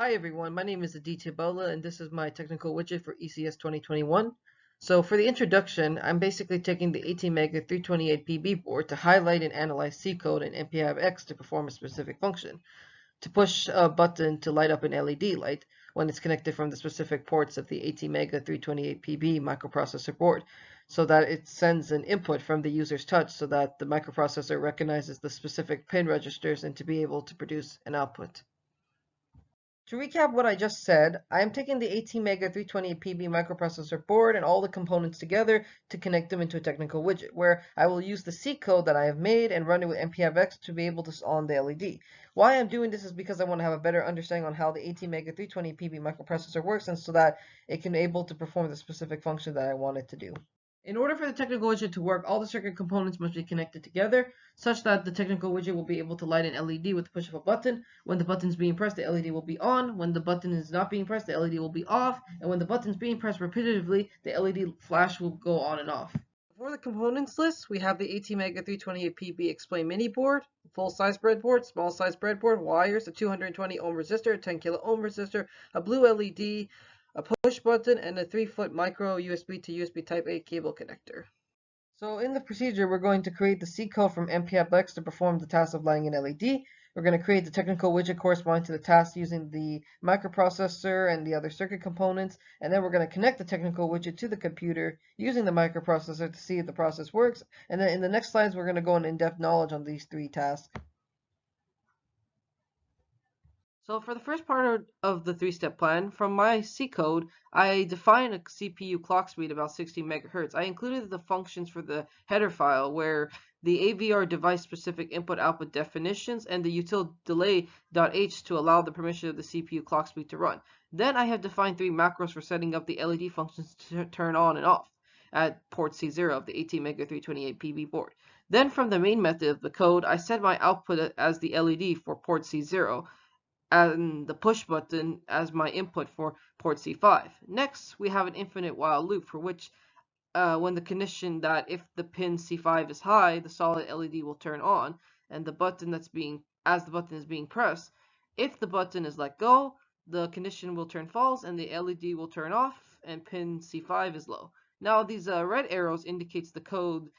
Hi everyone, my name is Aditya Bhalla and this is my technical widget for ECS 2021. So for the introduction, I'm basically taking the ATmega328PB board to highlight and analyze C code and NPIX to perform a specific function. To push a button to light up an LED light when it's connected from the specific ports of the ATmega328PB microprocessor board, so that it sends an input from the user's touch so that the microprocessor recognizes the specific pin registers and to be able to produce an output. To recap what I just said, I am taking the ATmega328PB microprocessor board and all the components together to connect them into a technical widget, where I will use the C code that I have made and run it with npix to be able to on the LED. Why I'm doing this is because I want to have a better understanding on how the ATmega328PB microprocessor works, and so that it can be able to perform the specific function that I want it to do. In order for the technical widget to work, all the circuit components must be connected together, such that the technical widget will be able to light an LED with the push of a button. When the button is being pressed, the LED will be on. When the button is not being pressed, the LED will be off. And when the button is being pressed repetitively, the LED flash will go on and off. For the components list, we have the ATmega328PB Explain Mini board, full-size breadboard, small-size breadboard, wires, a 220 ohm resistor, a 10 kilo ohm resistor, a blue LED, a push button, and a 3-foot micro USB to USB Type-A cable connector. So in the procedure, we're going to create the C code from npix to perform the task of lighting an LED. We're going to create the technical widget corresponding to the task using the microprocessor and the other circuit components, and then we're going to connect the technical widget to the computer using the microprocessor to see if the process works. And then in the next slides, we're going to go into in-depth knowledge on these three tasks. So for the first part of the three-step plan, from my C code, I defined a CPU clock speed about 60 megahertz. I included the functions for the header file where the AVR device-specific input-output definitions and the util delay.h to allow the permission of the CPU clock speed to run. Then I have defined 3 macros for setting up the LED functions to turn on and off at port C0 of the ATmega328PB board. Then from the main method of the code, I set my output as the LED for port C0, and the push button as my input for port C5. Next, we have an infinite while loop for which when the condition that if the pin C5 is high, the solid LED will turn on, and the button as the button is being pressed, if the button is let go, the condition will turn false and the LED will turn off and pin C5 is low. Now these red arrows indicates the code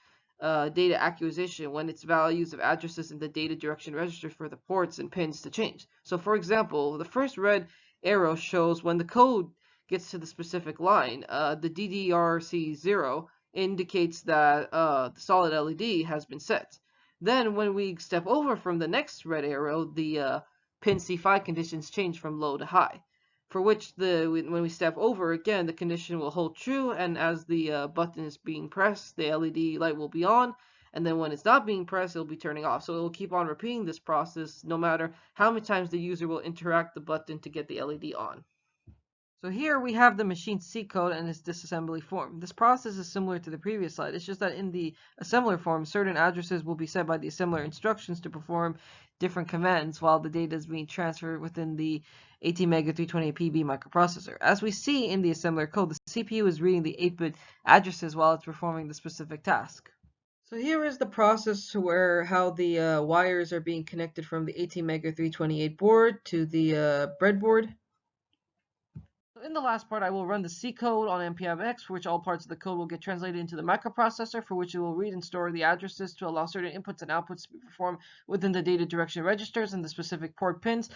data acquisition when its values of addresses in the data direction register for the ports and pins to change. So for example, the first red arrow shows when the code gets to the specific line, the DDRC0 indicates that the solid LED has been set. Then when we step over from the next red arrow, the pin C5 conditions change from low to high, for which when we step over again, the condition will hold true, and as the button is being pressed, the LED light will be on, and then when it's not being pressed, it'll be turning off. So it will keep on repeating this process no matter how many times the user will interact the button to get the LED on. So here we have the machine C code and its disassembly form. This process is similar to the previous slide. It's just that in the assembler form, certain addresses will be set by the assembler instructions to perform different commands while the data is being transferred within the ATmega328PB microprocessor. As we see in the assembler code, the CPU is reading the 8-bit addresses while it's performing the specific task. So here is the process where how the wires are being connected from the ATmega328 board to the breadboard. In the last part, I will run the C code on npix, for which all parts of the code will get translated into the microprocessor, for which it will read and store the addresses to allow certain inputs and outputs to be performed within the data direction registers and the specific port pins.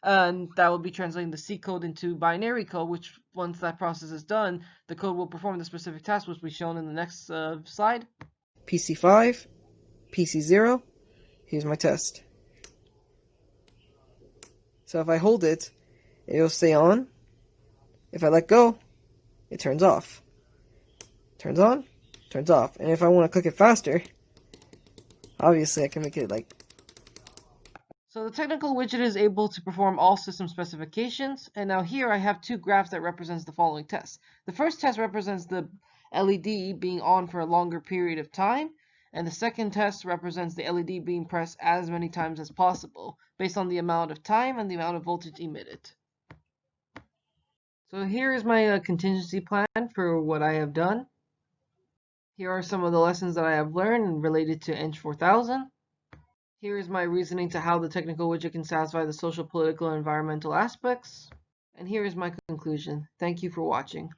And that will be translating the C code into binary code, which once that process is done, the code will perform the specific task, which will be shown in the next slide. PC5, PC0, here's my test. So if I hold it, it'll stay on. If I let go, it turns off. Turns on, turns off. And if I want to click it faster, obviously I can make it like... So the technical widget is able to perform all system specifications. And now here I have 2 graphs that represents the following tests. The first test represents the LED being on for a longer period of time. And the second test represents the LED being pressed as many times as possible, based on the amount of time and the amount of voltage emitted. So here is my contingency plan for what I have done. Here are some of the lessons that I have learned related to Eng 4000. Here is my reasoning to how the technical widget can satisfy the social, political, and environmental aspects. And here is my conclusion. Thank you for watching.